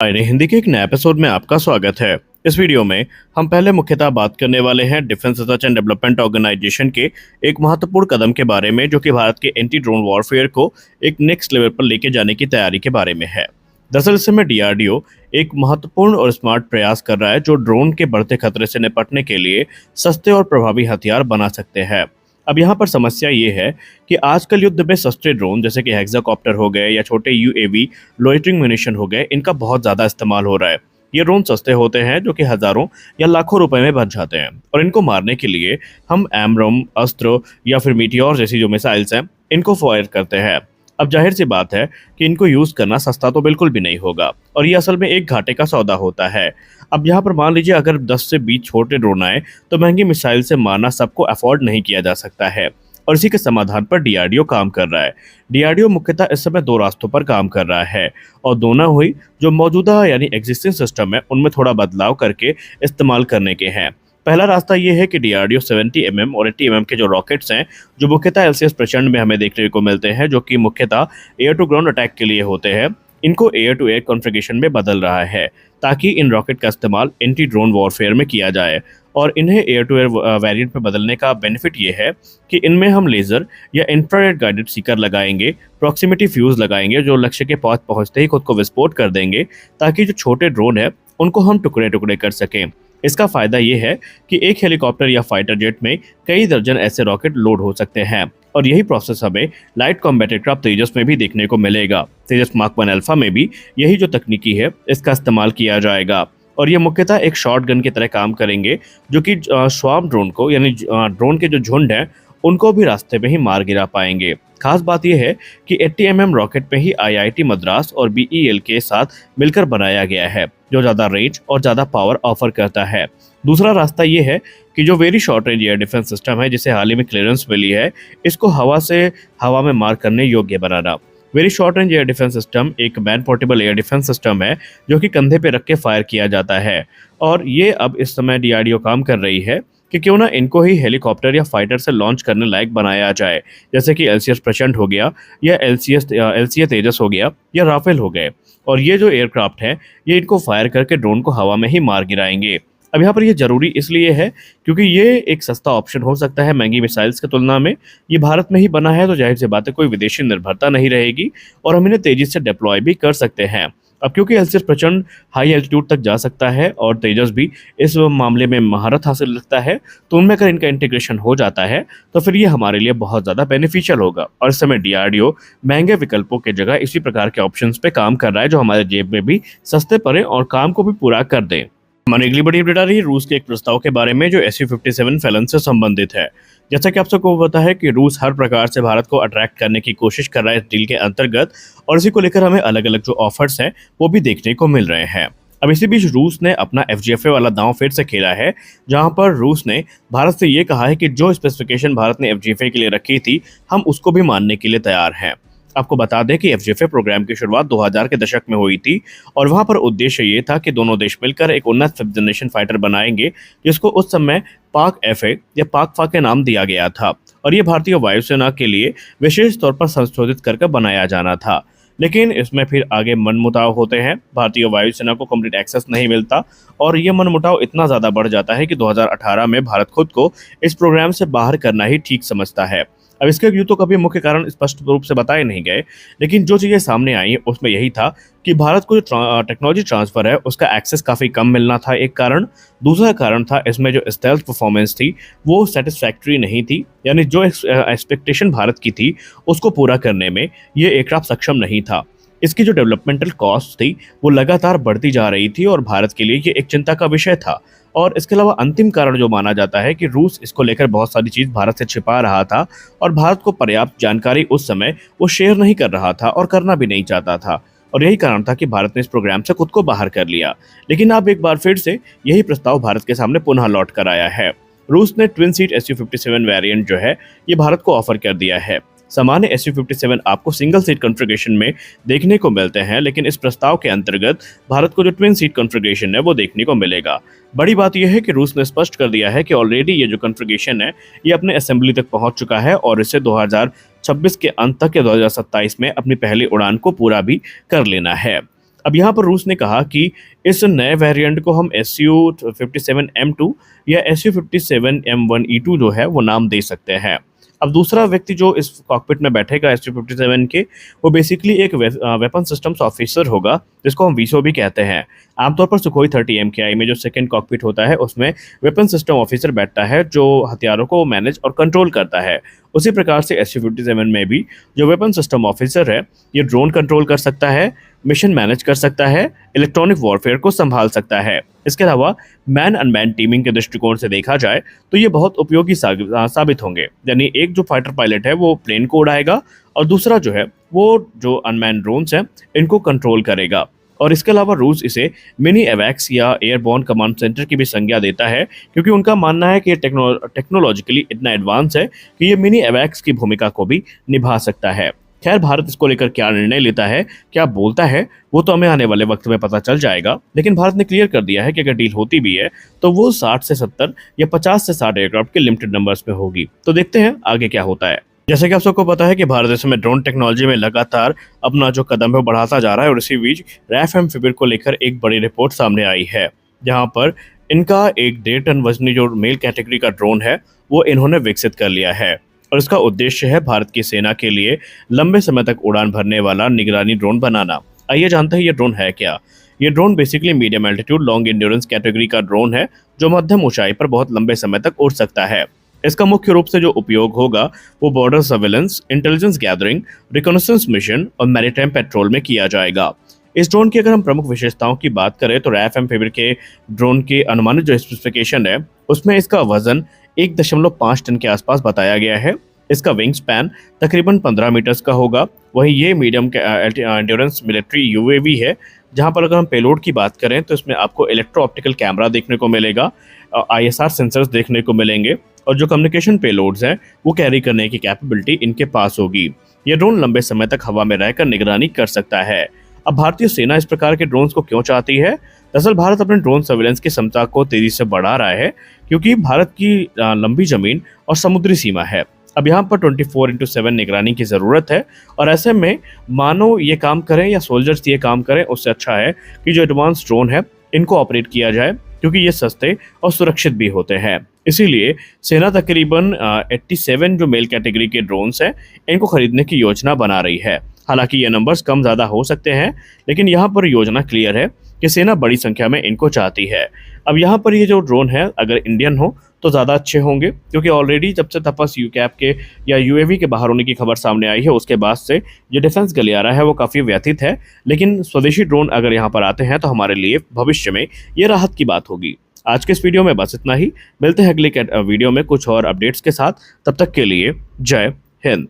आईने हिंदी के एक नए एपिसोड में आपका स्वागत है। इस वीडियो में हम पहले मुख्यतः बात करने वाले हैं defence research and development organisation के एक महत्वपूर्ण कदम के बारे में, जो कि भारत के एंटी ड्रोन वॉरफेयर को एक नेक्स्ट लेवल पर लेके जाने की तैयारी के बारे में है। दरअसल इस समय डीआरडीओ एक महत्वपूर्ण और स्मार्ट प्रयास कर रहा है जो ड्रोन के बढ़ते खतरे से निपटने के लिए सस्ते और प्रभावी हथियार बना सकते हैं। अब यहाँ पर समस्या ये है कि आजकल युद्ध में सस्ते ड्रोन जैसे कि हेक्साकॉप्टर हो गए या छोटे यूएवी लोइटरिंग म्यूनिशन हो गए, इनका बहुत ज़्यादा इस्तेमाल हो रहा है। ये ड्रोन सस्ते होते हैं जो कि हज़ारों या लाखों रुपए में बन जाते हैं, और इनको मारने के लिए हम एमरम अस्त्र या फिर मीटियोर जैसी जो मिसाइल्स हैं इनको फायर करते हैं। अब जाहिर सी बात है कि इनको यूज़ करना सस्ता तो बिल्कुल भी नहीं होगा, और ये असल में एक घाटे का सौदा होता है। अब यहाँ पर मान लीजिए अगर 10 से 20 छोटे ड्रोन आए तो महंगी मिसाइल से मारना सबको अफोर्ड नहीं किया जा सकता है, और इसी के समाधान पर डीआरडीओ काम कर रहा है। डीआरडीओ मुख्यतः इस समय दो रास्तों पर काम कर रहा है, और दोनों हुई जो मौजूदा यानी एग्जिस्टिंग सिस्टम है उनमें थोड़ा बदलाव करके इस्तेमाल करने के हैं। पहला रास्ता ये है कि डीआरडीओ 70 mm और 80 mm के जो रॉकेट्स हैं, जो मुख्यतः एलसीएस प्रचंड में हमें देखने को मिलते हैं, जो कि मुख्यतः एयर टू ग्राउंड अटैक के लिए होते हैं, इनको एयर टू एयर कॉन्फ़िगरेशन में बदल रहा है ताकि इन रॉकेट का इस्तेमाल एंटी ड्रोन वॉरफेयर में किया जाए। और इन्हें एयर टू एयर वेरिएंट में बदलने का बेनिफिट ये है कि इनमें हम लेज़र या इंफ्रारेड गाइडेड सीकर लगाएंगे, प्रॉक्सिमिटी फ्यूज़ लगाएंगे जो लक्ष्य के पास पहुंचते ही खुद को विस्फोट कर देंगे, ताकि जो छोटे ड्रोन है उनको हम टुकड़े टुकड़े कर सकें। इसका फ़ायदा ये है कि एक हेलीकॉप्टर या फाइटर जेट में कई दर्जन ऐसे रॉकेट लोड हो सकते हैं, और यही प्रोसेस हमें लाइट कॉम्बैट एयरक्राफ्ट तेजस में भी देखने को मिलेगा। तेजस मार्क 1 अल्फा में भी यही जो तकनीकी है इसका इस्तेमाल किया जाएगा, और ये मुख्यतः एक शॉर्ट गन की तरह काम करेंगे, जो कि स्वार्म ड्रोन को यानी ड्रोन के जो झुंड हैं उनको भी रास्ते में ही मार गिरा पाएंगे। खास बात यह है कि 80 mm रॉकेट में ही आईआईटी मद्रास और बीईएल के साथ मिलकर बनाया गया है, जो ज़्यादा रेंज और ज़्यादा पावर ऑफर करता है। दूसरा रास्ता ये है कि जो very short range air defence system है, जिसे हाल ही में क्लियरेंस मिली है, इसको हवा में मार करने योग्य बनाना। Very short range air defence system एक man portable air defence system है जो कि कंधे पे रख के फायर किया जाता है, और ये अब इस समय डीआरडीओ काम कर रही है कि क्यों ना इनको ही हेलीकॉप्टर या फाइटर से लॉन्च करने लायक बनाया जाए, जैसे कि एलसीएस प्रचंड हो गया या एलसीए तेजस हो गया या राफेल हो गए। और ये जो एयरक्राफ्ट है ये इनको फायर करके ड्रोन को हवा में ही मार गिराएंगे। अब यहाँ पर ये ज़रूरी इसलिए है क्योंकि ये एक सस्ता ऑप्शन हो सकता है महंगी मिसाइल्स की तुलना में। ये भारत में ही बना है तो जाहिर सी बात है कोई विदेशी निर्भरता नहीं रहेगी, और हम इन्हें तेज़ी से डिप्लॉय भी कर सकते हैं। अब क्योंकि एलसीएस प्रचंड हाई एल्टीट्यूड तक जा सकता है और तेजस भी इस मामले में महारत हासिल रखता है, तो उनमें अगर इनका इंटीग्रेशन हो जाता है तो फिर ये हमारे लिए बहुत ज़्यादा बेनिफिशियल होगा। और इस समय डीआरडीओ महंगे विकल्पों की जगह इसी प्रकार के ऑप्शंस पे काम कर रहा है जो हमारे जेब में भी सस्ते पड़े और काम को भी पूरा कर दें। हमारी अगली बड़ी अपडेट आ रही है रूस के एक प्रस्ताव के बारे में जो SU-57 फैलन से संबंधित है। जैसा कि आप सबको पता है कि रूस हर प्रकार से भारत को अट्रैक्ट करने की कोशिश कर रहा है इस डील के अंतर्गत, और इसी को लेकर हमें अलग अलग जो ऑफर्स हैं वो भी देखने को मिल रहे हैं। अब इसी बीच रूस ने अपना FGFA वाला दांव फिर से खेला है, जहां पर रूस ने भारत से ये कहा है कि जो स्पेसिफिकेशन भारत ने FGFA के लिए रखी थी हम उसको भी मानने के लिए तैयार हैं। आपको बता दें कि FGFA प्रोग्राम की शुरुआत 2000 के दशक में हुई थी, और वहां पर उद्देश्य ये था कि दोनों देश मिलकर एक उन्नत फिफ्थ जनरेशन फाइटर बनाएंगे, जिसको उस समय पाक FA या पाक फा के नाम दिया गया था, और ये भारतीय वायुसेना के लिए विशेष तौर पर संशोधित करके बनाया जाना था। लेकिन इसमें फिर आगे मनमुटाव होते हैं, भारतीय वायुसेना को कंप्लीट एक्सेस नहीं मिलता, और ये मनमुटाव इतना ज़्यादा बढ़ जाता है कि 2018 में भारत खुद को इस प्रोग्राम से बाहर करना ही ठीक समझता है। अब इसके यूँ तो कभी मुख्य कारण स्पष्ट रूप से बताए नहीं गए, लेकिन जो चीज़ें सामने आई उसमें यही था कि भारत को जो टेक्नोलॉजी ट्रांसफ़र है उसका एक्सेस काफ़ी कम मिलना था एक कारण। दूसरा कारण था इसमें जो स्टेल्थ परफॉर्मेंस थी वो सेटिस्फैक्ट्री नहीं थी, यानी जो एक्सपेक्टेशन भारत की थी उसको पूरा करने में ये एयरक्राफ्ट सक्षम नहीं था। इसकी जो डेवलपमेंटल कॉस्ट थी वो लगातार बढ़ती जा रही थी, और भारत के लिए ये एक चिंता का विषय था। और इसके अलावा अंतिम कारण जो माना जाता है कि रूस इसको लेकर बहुत सारी चीज़ भारत से छिपा रहा था, और भारत को पर्याप्त जानकारी उस समय वो शेयर नहीं कर रहा था और करना भी नहीं चाहता था, और यही कारण था कि भारत ने इस प्रोग्राम से खुद को बाहर कर लिया। लेकिन अब एक बार फिर से यही प्रस्ताव भारत के सामने पुनः लौट कर आया है। रूस ने ट्विन सीट SU-57 वेरिएंट जो है ये भारत को ऑफर कर दिया है। सामान्य SU-57 आपको सिंगल सीट कॉन्फ़िगरेशन में देखने को मिलते हैं, लेकिन इस प्रस्ताव के अंतर्गत भारत को जो ट्विन सीट कॉन्फ़िगरेशन है वो देखने को मिलेगा। बड़ी बात यह है कि रूस ने स्पष्ट कर दिया है कि ऑलरेडी ये जो कॉन्फ़िगरेशन है ये अपने असेंबली तक पहुंच चुका है, और इसे 2026 के अंत तक या 2027 में अपनी पहली उड़ान को पूरा भी कर लेना है। अब यहाँ पर रूस ने कहा कि इस नए वेरिएंट को हम Su-57M2 या Su-57M1E2 जो है वो नाम दे सकते हैं। अब दूसरा व्यक्ति जो इस कॉकपिट में बैठेगा Su-57 के, वो बेसिकली एक वेपन सिस्टम्स ऑफिसर होगा, जिसको हम वीसो भी कहते हैं। आमतौर पर सुखोई 30 MKI में जो सेकंड कॉकपिट होता है उसमें वेपन सिस्टम ऑफिसर बैठता है जो हथियारों को मैनेज और कंट्रोल करता है। उसी प्रकार से Su-57 में भी जो वेपन सिस्टम ऑफिसर है, ये ड्रोन कंट्रोल कर सकता है, मिशन मैनेज कर सकता है, इलेक्ट्रॉनिक वॉरफेयर को संभाल सकता है। इसके अलावा मैन अनमैन टीमिंग के दृष्टिकोण से देखा जाए तो ये बहुत उपयोगी साबित होंगे। यानी एक जो फाइटर पायलट है वो प्लेन को उड़ाएगा और दूसरा जो है वो जो अनमैन ड्रोन्स हैं इनको कंट्रोल करेगा। और इसके अलावा रूस इसे मिनी एवैक्स या एयरबॉर्न कमांड सेंटर की भी संज्ञा देता है, क्योंकि उनका मानना है कि ये टेक्नोलॉजिकली इतना एडवांस है कि ये मिनी एवैक्स की भूमिका को भी निभा सकता है। खैर, भारत इसको लेकर क्या निर्णय लेता है, क्या बोलता है, वो तो हमें आने वाले वक्त में पता चल जाएगा। लेकिन भारत ने क्लियर कर दिया है कि अगर डील होती भी है तो वो 60 से 70 या 50 से 60 एयरक्राफ्ट के लिमिटेड नंबर्स में होगी। तो देखते हैं आगे क्या होता है। जैसे कि आप सबको पता है कि भारत इस समय ड्रोन टेक्नोलॉजी में लगातार अपना जो कदम है बढ़ाता जा रहा है, और इसी बीच रैफ एम्फीबियर को लेकर एक बड़ी रिपोर्ट सामने आई है, जहां पर इनका एक 1.5 टन वजनी जो मेल कैटेगरी का ड्रोन है वो इन्होंने विकसित कर लिया है। और इसका उद्देश्य है भारत की सेना के लिए लंबे समय तक उड़ान भरने वाला निगरानी ड्रोन बनाना। आइए जानते हैं ये ड्रोन है क्या। ये drone basically medium altitude long endurance category का ड्रोन है जो मध्यम ऊंचाई पर बहुत लंबे समय तक उड़ सकता है। इसका मुख्य रूप से जो उपयोग होगा वो border surveillance, intelligence gathering, reconnaissance mission और मैरीटाइम पेट्रोल में किया जाएगा। इस ड्रोन की अगर हम प्रमुख विशेषताओं की बात करें तो रैफ एम्फीबियर के ड्रोन के अनुमानित जो स्पेसिफिकेशन है उसमें इसका वजन 1.5 टन के आसपास बताया गया है। इसका विंग स्पैन तकरीबन 15 मीटर्स का होगा। वहीं ये मीडियम एंड्योरेंस मिलिट्री यूएवी है, जहां पर अगर हम पेलोड की बात करें तो इसमें आपको इलेक्ट्रो ऑप्टिकल कैमरा देखने को मिलेगा, ISR सेंसर्स देखने को मिलेंगे, और जो कम्युनिकेशन पेलोड्स हैं वो कैरी करने की कैपेबिलिटी इनके पास होगी। ये ड्रोन लंबे समय तक हवा में रहकर निगरानी कर सकता है। अब भारतीय सेना इस प्रकार के ड्रोन्स को क्यों चाहती है? दरअसल भारत अपने ड्रोन सर्वेलेंस की क्षमता को तेजी से बढ़ा रहा है, क्योंकि भारत की लंबी जमीन और समुद्री सीमा है। अब यहाँ पर 24/7 निगरानी की ज़रूरत है, और ऐसे में मानो ये काम करें या सोल्जर्स ये काम करें, उससे अच्छा है कि जो एडवांस ड्रोन है इनको ऑपरेट किया जाए, क्योंकि ये सस्ते और सुरक्षित भी होते हैं। इसीलिए सेना तकरीबन 87 जो मेल कैटेगरी के ड्रोन्स हैं इनको खरीदने की योजना बना रही है। हालांकि ये नंबर्स कम ज़्यादा हो सकते हैं, लेकिन यहाँ पर योजना क्लियर है कि सेना बड़ी संख्या में इनको चाहती है। अब यहाँ पर ये जो ड्रोन है अगर इंडियन हो तो ज़्यादा अच्छे होंगे, क्योंकि ऑलरेडी जब से तपस यूकैप के या यूएवी के बाहर होने की खबर सामने आई है उसके बाद से जो डिफेंस गलियारा है वो काफ़ी व्यथित है। लेकिन स्वदेशी ड्रोन अगर यहाँ पर आते हैं तो हमारे लिए भविष्य में ये राहत की बात होगी। आज के इस वीडियो में बस इतना ही। मिलते हैं अगले वीडियो में कुछ और अपडेट्स के साथ। तब तक के लिए जय हिंद।